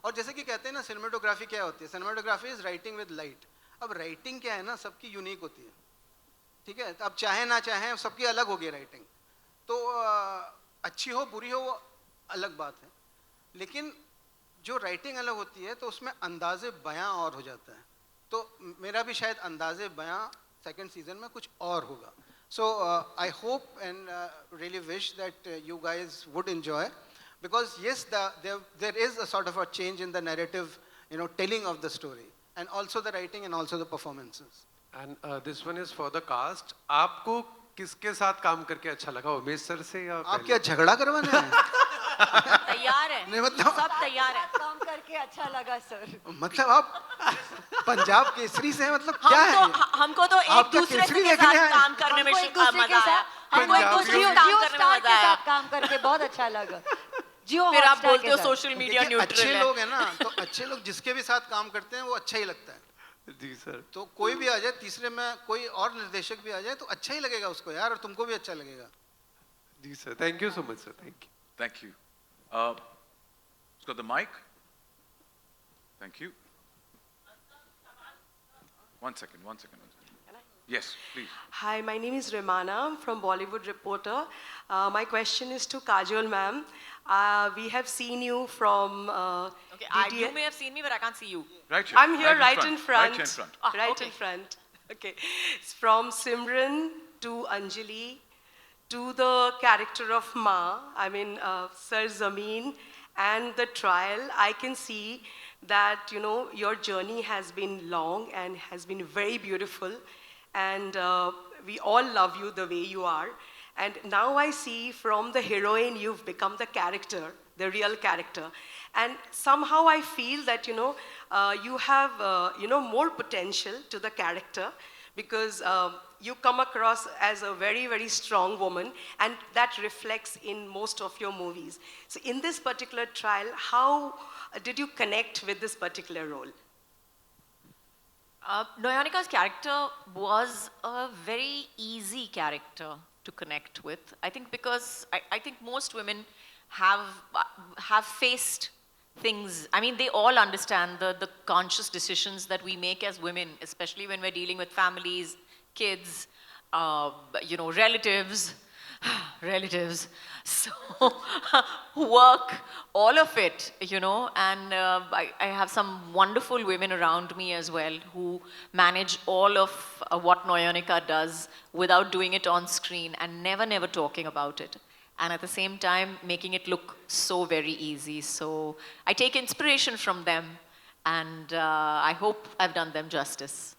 और जैसे कि कहते हैं ना सिनेमेटोग्राफी क्या होती है, cinematography is writing with light. अब राइटिंग क्या है ना, सबकी यूनिक होती है, ठीक है. अब चाहे ना चाहे सबकी अलग होगी राइटिंग. तो अच्छी हो बुरी हो वो अलग बात है, लेकिन जो राइटिंग अलग होती है तो उसमें अंदाज़े बयां और हो जाता है. तो मेरा भी शायद अंदाज़े बयां सेकंड सीजन में कुछ और होगा. So I hope and really wish that you guys would enjoy. Because yes, there is a sort of a change in the narrative, you know, telling of the story, and also the writing and also the performances. And this one is for the cast. आपको किसके साथ काम करके अच्छा लगा, Umesh sir से या आप क्या झगड़ा करवाना है? तैयार है, नहीं मतलब सब तैयार है. काम करके अच्छा लगा सर. मतलब आप पंजाब केसरी से हैं, मतलब क्या है? हमको तो एक दूसरे के साथ काम करने में मजा आया. हमको एक दूसरे के साथ काम करने में मजा आया. काम करके बहुत अच्छा लगा. जियो फिर आप बोलते हो सोशल मीडिया न्यूट्रल अच्छे है. लोग हैं ना, तो अच्छे लोग जिसके भी साथ काम करते हैं वो अच्छा ही लगता है. जी सर. तो कोई भी आ जाए, तीसरे में कोई और निर्देशक भी आ जाए तो अच्छा ही लगेगा उसको यार, और तुमको भी अच्छा लगेगा. जी sir, thank you so much sir. Thank you. Thank you. Who's got the mic? Thank you. One second. Yes, please. Hi, my name is Remana. I'm from Bollywood Reporter. My question is to Kajol ma'am. We have seen you from Okay, you may have seen me, but I can't see you. Right here. I'm here right in front. Right here in front. Right okay. in front. Okay. It's from Simran to Anjali to the character of Ma. I mean, Sir Zameen and the trial. I can see that, you know, your journey has been long and has been very beautiful. And we all love you the way you are. And now I see from the heroine you've become the character, the real character. And somehow I feel that, you know, you have, you know, more potential to the character, because you come across as a very, very strong woman, and that reflects in most of your movies. So in this particular trial, how did you connect with this particular role? Noyanika's character was a very easy character to connect with. I think because I think most women have faced things. I mean, they all understand the conscious decisions that we make as women, especially when we're dealing with families, kids, you know, relatives. So work, all of it, you know, and I have some wonderful women around me as well who manage all of what Noyanika does without doing it on screen and never talking about it. and at the same time making it look so very easy. So I take inspiration from them, and I hope I've done them justice.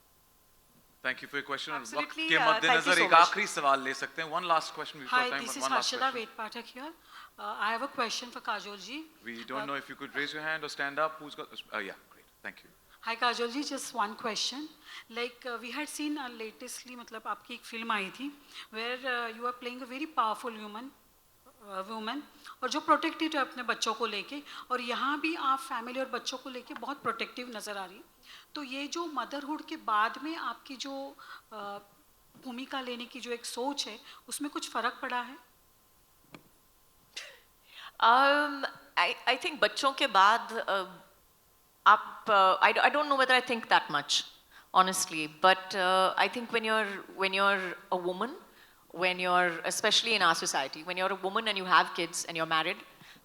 Thank you for your question. और वक्त Absolutely, के thank you मद्देनजर so एक much. आखिरी सवाल ले सकते हैं. One last question. We've got Hi, time this for is one last Harshada question. Ved Pathak here. I have a question for Kajol ji. We don't know if you could raise your hand or stand up. Who's got? Yeah, great. Thank you. Hi Kajol ji, just one question. Like we had seen latestly, मतलब आपकी एक film आई थी, where you are playing a very powerful woman, और जो protective है अपने बच्चों को लेके, और यहाँ भी आप फैमिली और बच्चों को लेके बहुत प्रोटेक्टिव नज़र आ रही है. तो ये जो मदरहुड के बाद में आपकी जो भूमिका लेने की जो एक सोच है, उसमें कुछ फ़र्क पड़ा है? I think बच्चों के बाद I don't know whether I think that much, honestly. But I think when you're a woman, when you're, especially in our society, when you're a woman and you have kids and you're married,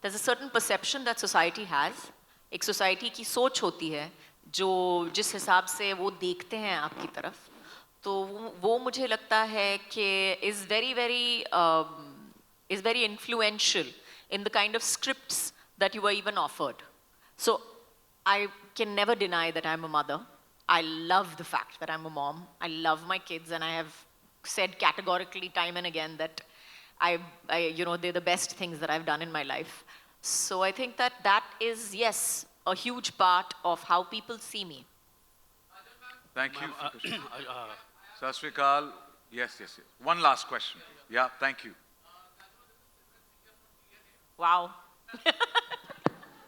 there's a certain perception that society has. एक society की सोच होती है जो जिस हिसाब से वो देखते हैं आपकी तरफ, तो वो मुझे लगता है कि is very influential in the kind of scripts that you were even offered. So I can never deny that I'm a mother. I love the fact that I'm a mom. I love my kids, and I have said categorically time and again that they're the best things that I've done in my life. So I think that is, yes, a huge part of how people see me. Thank you. Sat Shri Akal. Yes. One last question. Yeah, thank you. Wow.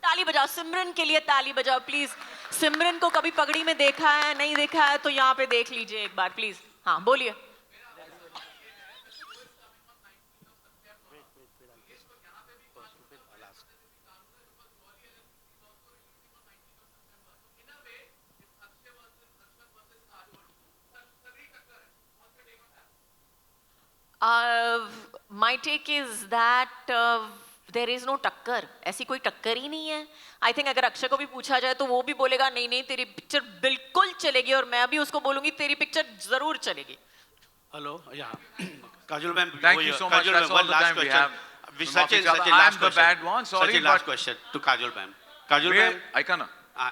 ताली बजाओ, सिमरन के लिए ताली बजाओ please. सिमरन को कभी पगड़ी में देखा है, नहीं देखा है, तो यहाँ पे देख लीजिए एक बार प्लीज. हाँ, बोलिए. My take is that there is no टक्कर. ऐसी कोई टक्कर ही नहीं है. I think अगर अक्षय को भी पूछा जाए तो वो भी बोलेगा नहीं तेरी पिक्चर बिल्कुल चलेगी, और मैं भी उसको बोलूंगी तेरी पिक्चर जरूर चलेगी. Hello, yeah. Kajol ma'am, Thank you so much. That's all the time we have. Such a I'm last the question. bad one. Sorry, such a last question to Kajol ma'am. Kajol ma'am, ऐका ना.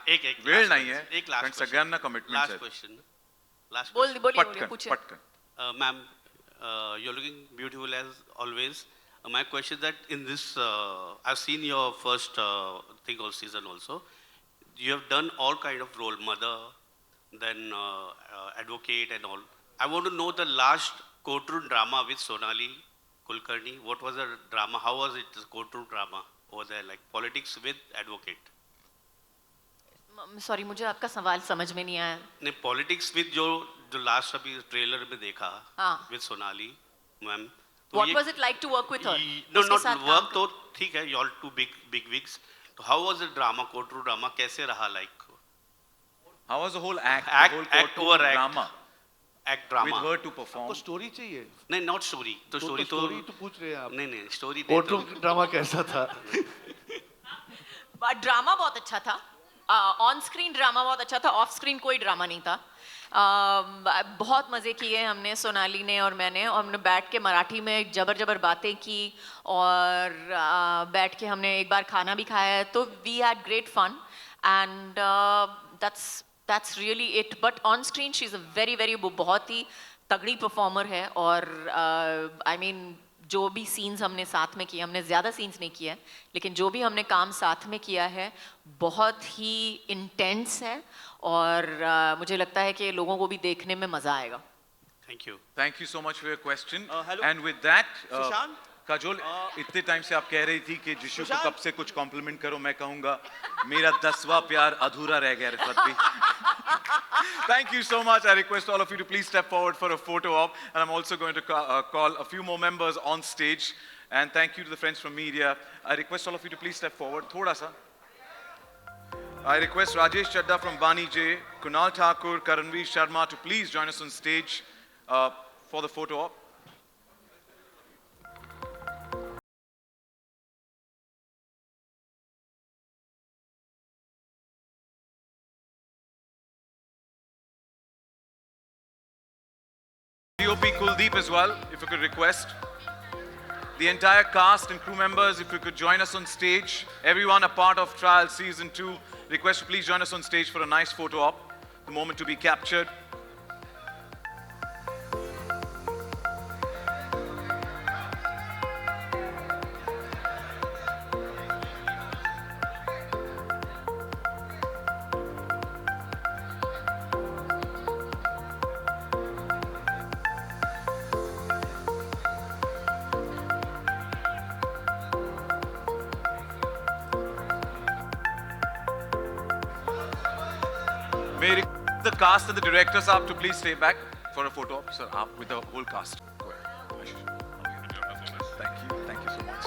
एक वेळ नाही आहे. एक last कारण question. सगळ्यांना commitments Last आहेत. question. Last बोलिए question. पूछिए. पटकन. Ma'am, you're looking beautiful as always. My question is that in this, I've seen your first thing all season also. You have done all kind of role, mother, then advocate and all. I want to know the last courtroom drama with Sonali Kulkarni. What was the drama? How was it, the courtroom drama over there, like politics with advocate? Sorry, मुझे आपका सवाल समझ में नहीं आया. नहीं, politics with जो last अभी ट्रेलर में देखा, हाँ. with Sonali, ma'am. What was it like to work with her? No, उसके not साथ work काम तो ठीक है, you all two big wigs. So how was the drama, courtroom drama, कैसे रहा like? How was the whole act? Act, The whole act courtroom over act. drama Act drama. with her to perform. आपको story चाहिए? नहीं, not story. तो story तो पूछ रहे हैं आप. नहीं story. कोर्टरूम ड्रामा कैसा था? ड्रामा बहुत अच्छा था. ऑन स्क्रीन ड्रामा बहुत अच्छा था. ऑफ स्क्रीन कोई ड्रामा नहीं था. बहुत मज़े किए हमने, सोनाली ने और मैंने, और हमने बैठ के मराठी में जबर बातें की, और बैठ के हमने एक बार खाना भी खाया है. तो we had great fun, and that's really it. But on screen she's a very बहुत ही तगड़ी परफॉर्मर है. और I mean जो भी सीन्स हमने साथ में किए, हमने ज़्यादा सीन्स नहीं किए, लेकिन जो भी हमने काम साथ में किया है बहुत ही इंटेंस है, और मुझे लगता है कि लोगों को भी देखने में मज़ा आएगा. Thank you so much for your question. Hello. And with that, Sushant? Kajol, इतने टाइम से आप कह रही थी कि जिशु को कब से कुछ कॉम्प्लीमेंट करो. मैं कहूँगा मेरा 10वां प्यार अधूरा रह गया रिफत भी. Thank you so much. I request all of you to please step forward for a photo op, and I'm also going to call a few more members on stage. And thank you to the friends from media. I request all of you to please step forward. Thoda sa. I request Rajesh Chadda from Bani J, Kunal Thakur, Karanveer Sharma to please join us on stage for the photo op. DOP Kuldeep as well, if I could request. The entire cast and crew members, if you could join us on stage. Everyone a part of Trial Season 2. Request to please join us on stage for a nice photo op. The moment to be captured. May I request the cast and the directors up to please stay back for a photo op, sir, up with the whole cast. Go ahead. Thank you so much.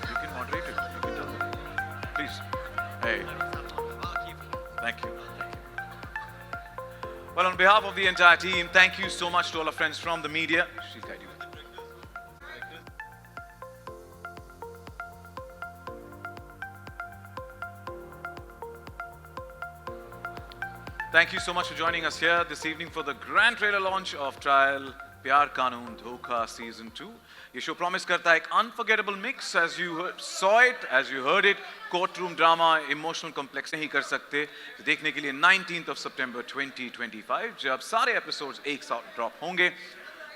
You can moderate it, you can tell them. Please. Hey. Thank you. Well, on behalf of the entire team, thank you so much to all our friends from the media. She'll guide you. Thank you so much for joining us here this evening for the grand trailer launch of Trial Pyar Kanoon Dhokha Season 2. ये show promise करता है एक unforgettable mix as you saw it, as you heard it, courtroom drama, emotional complex नहीं कर सकते. देखने के लिए 19th of September 2025 जब सारे एपिसोड्स एक साथ ड्रॉप होंगे.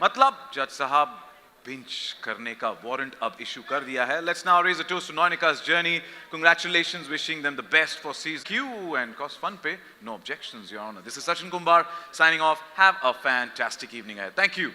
मतलब जज साहब बिंच करने का वारंट अब इशू कर दिया है. Let's now raise a toast to Nayanika's journey. Congratulations, wishing them the best for season Q and cost fun pay. No objections, Your Honor. This is Sachin Kumbar signing off. Have a fantastic evening ahead. Thank you.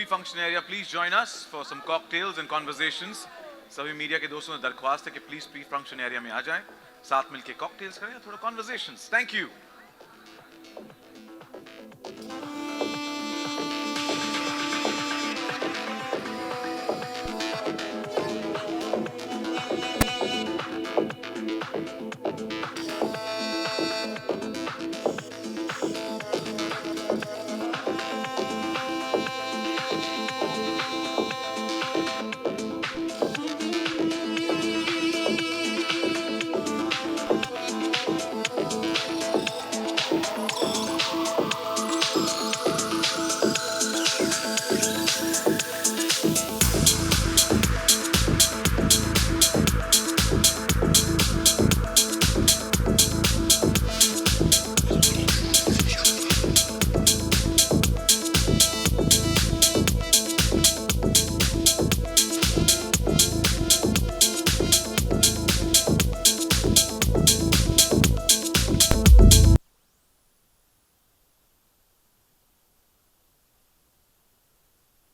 Function area, please join us for some cocktails and conversations. सभी media के दोस्तों से दरख्वास्त है कि please pre function area में आ जाएं, साथ मिलके कॉकटेल्स करें, थोड़ा conversations. Thank you.